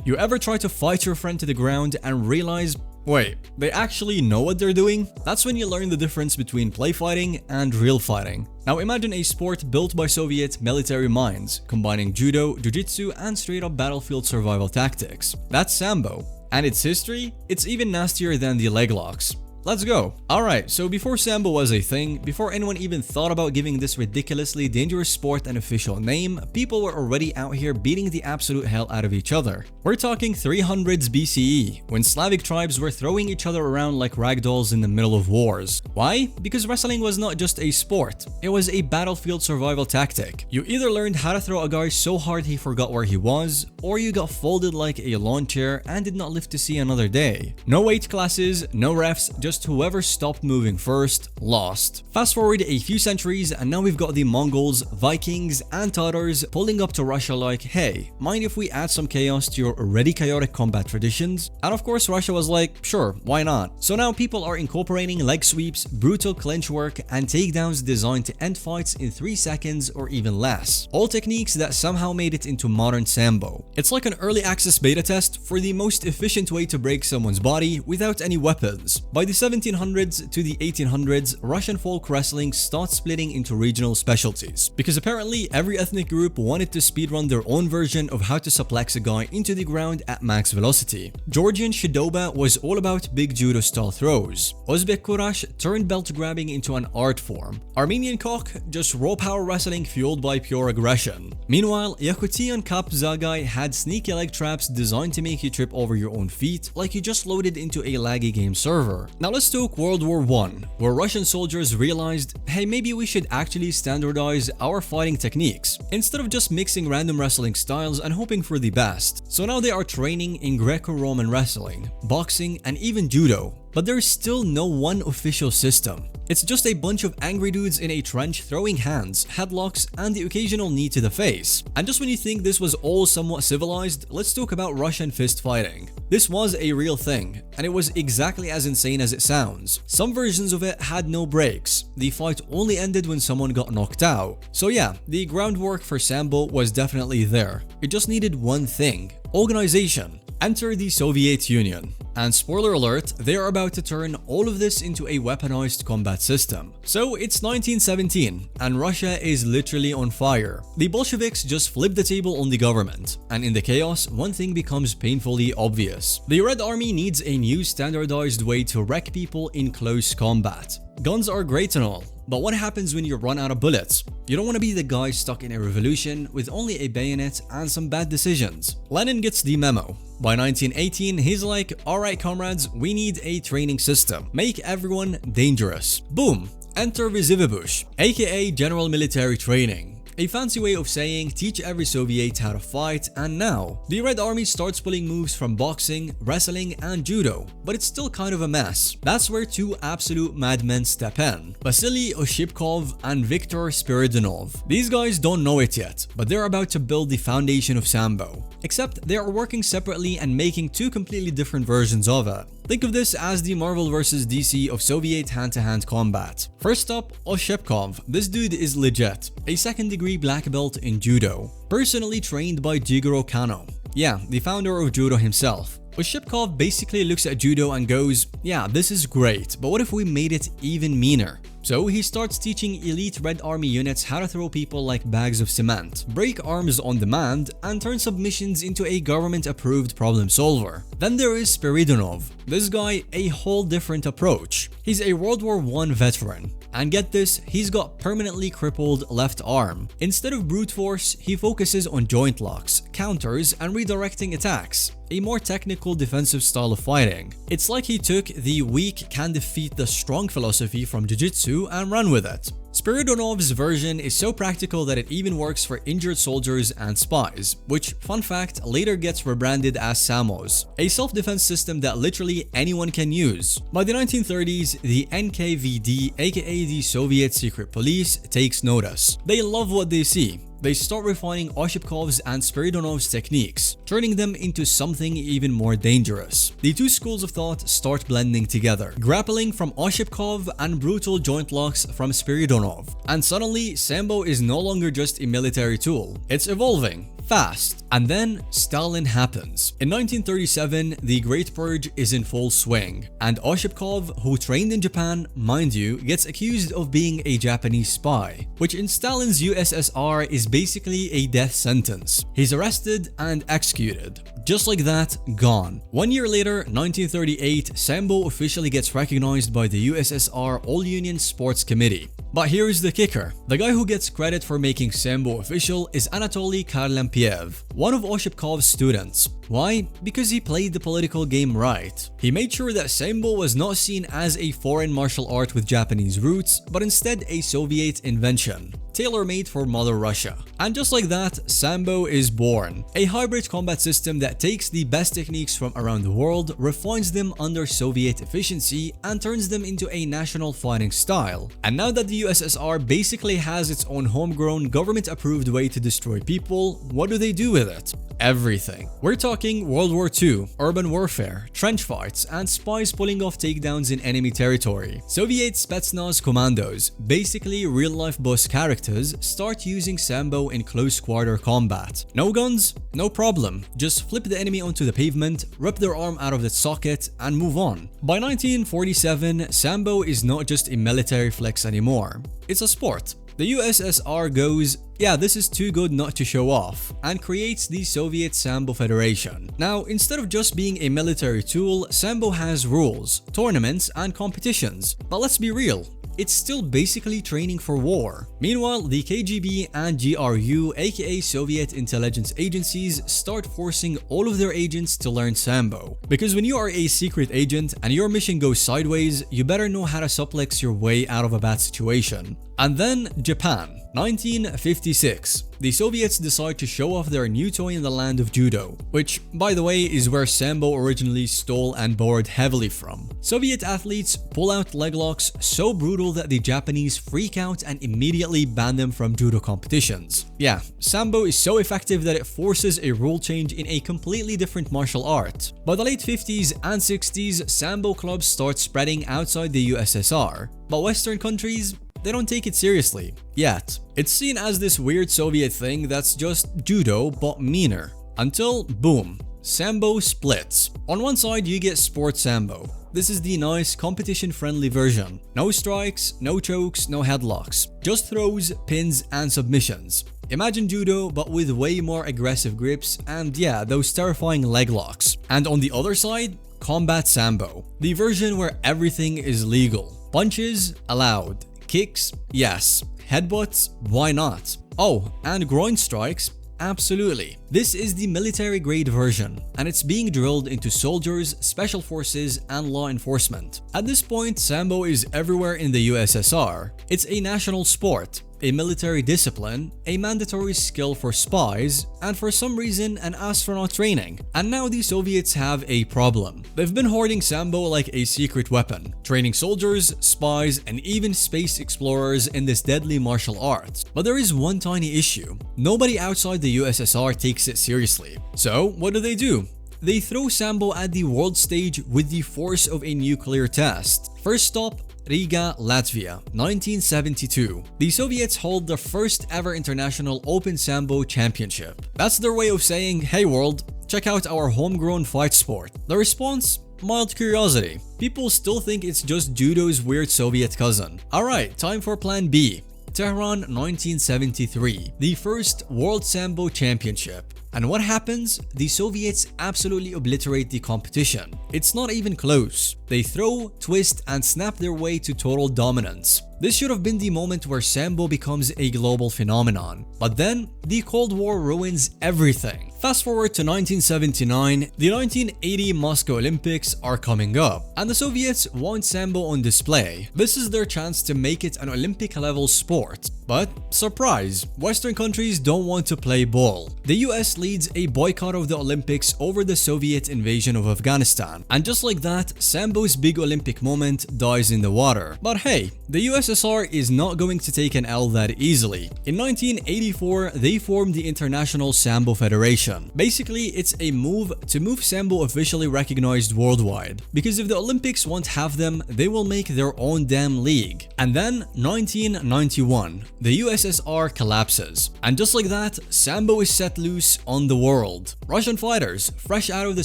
You ever try to fight your friend to the ground and realize, wait, they actually know what they're doing? That's when you learn the difference between play fighting and real fighting. Now imagine a sport built by Soviet military minds, combining judo, jiu-jitsu, and straight-up battlefield survival tactics. That's Sambo. And its history? It's even nastier than the leg locks. Let's go. Alright, so before Sambo was a thing, before anyone even thought about giving this ridiculously dangerous sport an official name, people were already out here beating the absolute hell out of each other. We're talking 300s BCE, when Slavic tribes were throwing each other around like ragdolls in the middle of wars. Why? Because wrestling was not just a sport, it was a battlefield survival tactic. You either learned how to throw a guy so hard he forgot where he was, or you got folded like a lawn chair and did not live to see another day. No weight classes, no refs, just whoever stopped moving first lost. Fast forward a few centuries and now we've got the Mongols, Vikings, and Tatars pulling up to Russia like, hey, mind if we add some chaos to your already chaotic combat traditions? And of course Russia was like, sure, why not? So now people are incorporating leg sweeps, brutal clinch work, and takedowns designed to end fights in 3 seconds or even less. All techniques that somehow made it into modern Sambo. It's like an early access beta test for the most efficient way to break someone's body without any weapons. By the 1700s to the 1800s, Russian folk wrestling starts splitting into regional specialties, because apparently every ethnic group wanted to speedrun their own version of how to suplex a guy into the ground at max velocity. Georgian Shidoba was all about big judo style throws. Uzbek Kurash turned belt grabbing into an art form. Armenian Kok, just raw power wrestling fueled by pure aggression. Meanwhile, Yakutian Kap Zagai had sneaky leg traps designed to make you trip over your own feet like you just loaded into a laggy game server. Now let's talk World War I, where Russian soldiers realized, hey, maybe we should actually standardize our fighting techniques, instead of just mixing random wrestling styles and hoping for the best. So now they are training in Greco-Roman wrestling, boxing, and even judo. But there's still no one official system. It's just a bunch of angry dudes in a trench throwing hands, headlocks, and the occasional knee to the face. And just when you think this was all somewhat civilized, let's talk about Russian fist fighting. This was a real thing, and it was exactly as insane as it sounds. Some versions of it had no breaks. The fight only ended when someone got knocked out. So yeah, the groundwork for Sambo was definitely there. It just needed one thing: organization. Enter the Soviet Union. And spoiler alert, they are about to turn all of this into a weaponized combat system. So it's 1917, and Russia is literally on fire. The Bolsheviks just flipped the table on the government, and in the chaos, one thing becomes painfully obvious. The Red Army needs a new standardized way to wreck people in close combat. Guns are great and all, but what happens when you run out of bullets? You don't want to be the guy stuck in a revolution with only a bayonet and some bad decisions. Lenin gets the memo. By 1918, he's like, alright comrades, we need a training system. Make everyone dangerous. Boom! Enter Vyzhyvabush, aka General Military Training. A fancy way of saying teach every Soviet how to fight, and now the Red Army starts pulling moves from boxing, wrestling, and judo, but it's still kind of a mess. That's where two absolute madmen step in: Vasily Oshipkov and Viktor Spiridonov. These guys don't know it yet, but they're about to build the foundation of Sambo. Except they are working separately and making two completely different versions of it. Think of this as the Marvel vs DC of Soviet hand-to-hand combat. First up, Oshipkov. This dude is legit. A second-degree black belt in judo. Personally trained by Jigoro Kano. Yeah, the founder of judo himself. Oshipkov basically looks at judo and goes, yeah, this is great, but what if we made it even meaner? So he starts teaching elite Red Army units how to throw people like bags of cement, break arms on demand, and turn submissions into a government-approved problem solver. Then there is Spiridonov. This guy, a whole different approach. He's a World War I veteran. And get this, he's got permanently crippled left arm. Instead of brute force, he focuses on joint locks, counters, and redirecting attacks. A more technical defensive style of fighting. It's like he took the weak can defeat the strong philosophy from jiu-jitsu and ran with it. Spiridonov's version is so practical that it even works for injured soldiers and spies, which, fun fact, later gets rebranded as SAMOS, a self-defense system that literally anyone can use. By the 1930s, the NKVD, aka the Soviet Secret Police, takes notice. They love what they see. They start refining Oshipkov's and Spiridonov's techniques, turning them into something even more dangerous. The two schools of thought start blending together, grappling from Oshipkov and brutal joint locks from Spiridonov. And suddenly, Sambo is no longer just a military tool. It's evolving. fast. And then Stalin happens. In 1937, the Great Purge is in full swing, and Oshipkov, who trained in Japan, mind you, gets accused of being a Japanese spy, which in Stalin's USSR is basically a death sentence. He's arrested and executed. Just like that, gone. 1 year later, 1938, Sambo officially gets recognized by the USSR All-Union Sports Committee. But here's the kicker. The guy who gets credit for making Sambo official is Anatoly Kharlampiev, one of Oshipkov's students. Why? Because he played the political game right. He made sure that Sambo was not seen as a foreign martial art with Japanese roots, but instead a Soviet invention, tailor-made for Mother Russia. And just like that, Sambo is born. A hybrid combat system that takes the best techniques from around the world, refines them under Soviet efficiency, and turns them into a national fighting style. And now that the USSR basically has its own homegrown, government-approved way to destroy people, what do they do with it? Everything. We're talking World War II, urban warfare, trench fights, and spies pulling off takedowns in enemy territory. Soviet Spetsnaz commandos, basically real-life boss characters, start using Sambo in close-quarter combat. No guns? No problem. Just flip the enemy onto the pavement, rip their arm out of the socket, and move on. By 1947, Sambo is not just a military flex anymore. It's a sport. The USSR goes, yeah, this is too good not to show off, and creates the Soviet Sambo Federation. Now, instead of just being a military tool, Sambo has rules, tournaments, and competitions. But let's be real, it's still basically training for war. Meanwhile, the KGB and GRU, aka Soviet intelligence agencies, start forcing all of their agents to learn Sambo. Because when you are a secret agent and your mission goes sideways, you better know how to suplex your way out of a bad situation. And then Japan. 1956. The Soviets decide to show off their new toy in the land of judo, which, by the way, is where Sambo originally stole and borrowed heavily from. Soviet athletes pull out leg locks so brutal that the Japanese freak out and immediately ban them from judo competitions. Yeah, Sambo is so effective that it forces a rule change in a completely different martial art. By the late 50s and 60s, Sambo clubs start spreading outside the USSR, but Western countries, they don't take it seriously, yet. It's seen as this weird Soviet thing that's just judo but meaner. Until, boom, Sambo splits. On one side you get Sport Sambo. This is the nice, competition-friendly version. No strikes, no chokes, no headlocks. Just throws, pins, and submissions. Imagine judo but with way more aggressive grips and yeah, those terrifying leg locks. And on the other side, Combat Sambo. The version where everything is legal. Punches, allowed. Kicks? Yes. Headbutts? Why not? Oh, and groin strikes? Absolutely. This is the military grade version, and it's being drilled into soldiers, special forces, and law enforcement. At this point, Sambo is everywhere in the USSR. It's a national sport, a military discipline, a mandatory skill for spies, and for some reason an astronaut training. And now the Soviets have a problem. They've been hoarding Sambo like a secret weapon, training soldiers, spies, and even space explorers in this deadly martial art. But there is one tiny issue. Nobody outside the USSR takes it seriously. So what do? They throw Sambo at the world stage with the force of a nuclear test. First stop, Riga, Latvia, 1972. The Soviets hold the first ever international Open Sambo Championship. That's their way of saying, hey world, check out our homegrown fight sport. The response? Mild curiosity. People still think it's just judo's weird Soviet cousin. Alright, time for plan B. Tehran, 1973. The first World Sambo Championship. And what happens? The Soviets absolutely obliterate the competition. It's not even close. They throw, twist, and snap their way to total dominance. This should have been the moment where Sambo becomes a global phenomenon. But then, the Cold War ruins everything. Fast forward to 1979, the 1980 Moscow Olympics are coming up, and the Soviets want Sambo on display. This is their chance to make it an Olympic-level sport. But, surprise, Western countries don't want to play ball. The US leads a boycott of the Olympics over the Soviet invasion of Afghanistan. man. And just like that, Sambo's big Olympic moment dies in the water. But hey, the USSR is not going to take an L that easily. In 1984, they formed the International Sambo Federation. Basically, it's a move to move Sambo officially recognized worldwide. Because if the Olympics won't have them, they will make their own damn league. And then, 1991, the USSR collapses. And just like that, Sambo is set loose on the world. Russian fighters, fresh out of the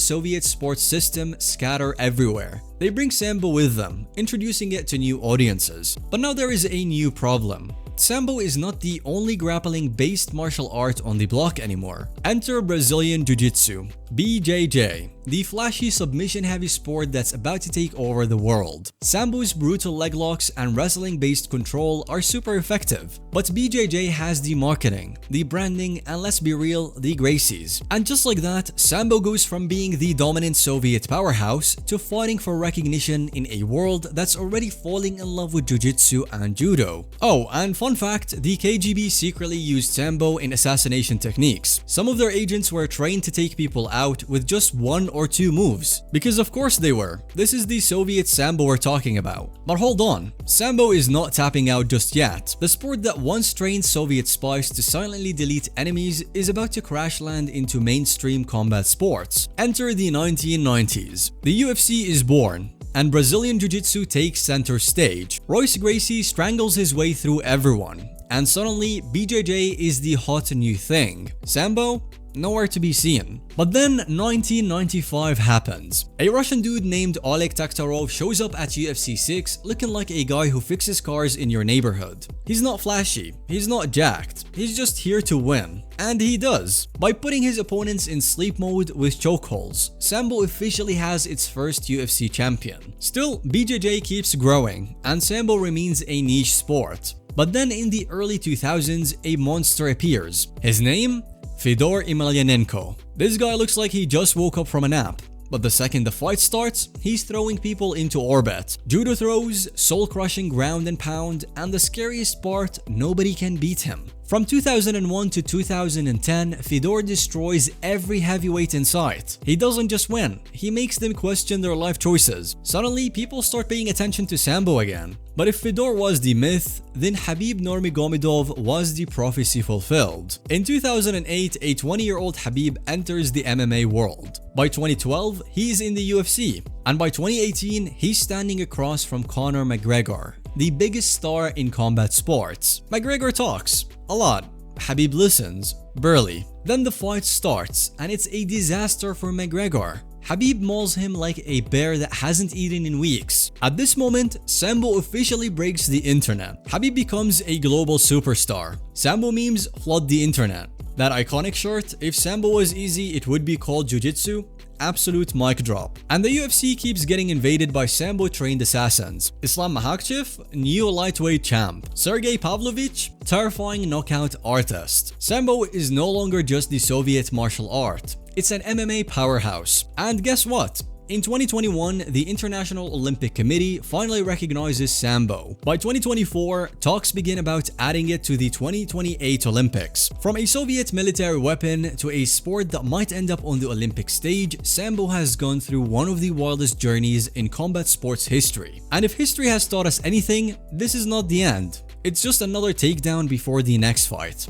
Soviet sports system, scatter everywhere. They bring Sambo with them, introducing it to new audiences. But now there is a new problem. Sambo is not the only grappling-based martial art on the block anymore. Enter Brazilian Jiu-Jitsu, BJJ, the flashy submission-heavy sport that's about to take over the world. Sambo's brutal leg locks and wrestling-based control are super effective, but BJJ has the marketing, the branding, and let's be real, the Gracies. And just like that, Sambo goes from being the dominant Soviet powerhouse to fighting for recognition in a world that's already falling in love with Jiu-Jitsu and Judo. Oh, and fun fact, the KGB secretly used Sambo in assassination techniques. Some of their agents were trained to take people out with just 1 or 2 moves. Because of course they were. This is the Soviet Sambo we're talking about. But hold on, Sambo is not tapping out just yet. The sport that once trained Soviet spies to silently delete enemies is about to crash land into mainstream combat sports. Enter the 1990s. The UFC is born, and Brazilian Jiu-Jitsu takes center stage. Royce Gracie strangles his way through everyone, and suddenly BJJ is the hot new thing. Sambo? Nowhere to be seen. But then 1995 happens. A Russian dude named Oleg Taktarov shows up at UFC 6 looking like a guy who fixes cars in your neighborhood. He's not flashy, he's not jacked, he's just here to win. And he does. By putting his opponents in sleep mode with chokeholds, Sambo officially has its first UFC champion. Still, BJJ keeps growing, and Sambo remains a niche sport. But then in the early 2000s, a monster appears. His name? Fedor Emelianenko. This guy looks like he just woke up from a nap. But the second the fight starts, he's throwing people into orbit. Judo throws, soul-crushing ground and pound, and the scariest part, nobody can beat him. From 2001 to 2010, Fedor destroys every heavyweight in sight. He doesn't just win, he makes them question their life choices. Suddenly, people start paying attention to Sambo again. But if Fedor was the myth, then Khabib Nurmagomedov was the prophecy fulfilled. In 2008, a 20-year-old Khabib enters the MMA world. By 2012, he's in the UFC. And by 2018, he's standing across from Conor McGregor, the biggest star in combat sports. McGregor talks a lot. Khabib listens barely. Then the fight starts, and it's a disaster for McGregor. Khabib mauls him like a bear that hasn't eaten in weeks. At this moment, Sambo officially breaks the internet. Khabib becomes a global superstar. Sambo memes flood the internet. That iconic shirt, if Sambo was easy, it would be called Jiu-Jitsu. Absolute mic drop. And the UFC keeps getting invaded by Sambo-trained assassins. Islam Makhachev, new lightweight champ. Sergey Pavlovich, terrifying knockout artist. Sambo is no longer just the Soviet martial art. It's an MMA powerhouse. And guess what? In 2021, the International Olympic Committee finally recognizes Sambo. By 2024, talks begin about adding it to the 2028 Olympics. From a Soviet military weapon to a sport that might end up on the Olympic stage, Sambo has gone through one of the wildest journeys in combat sports history. And if history has taught us anything, this is not the end. It's just another takedown before the next fight.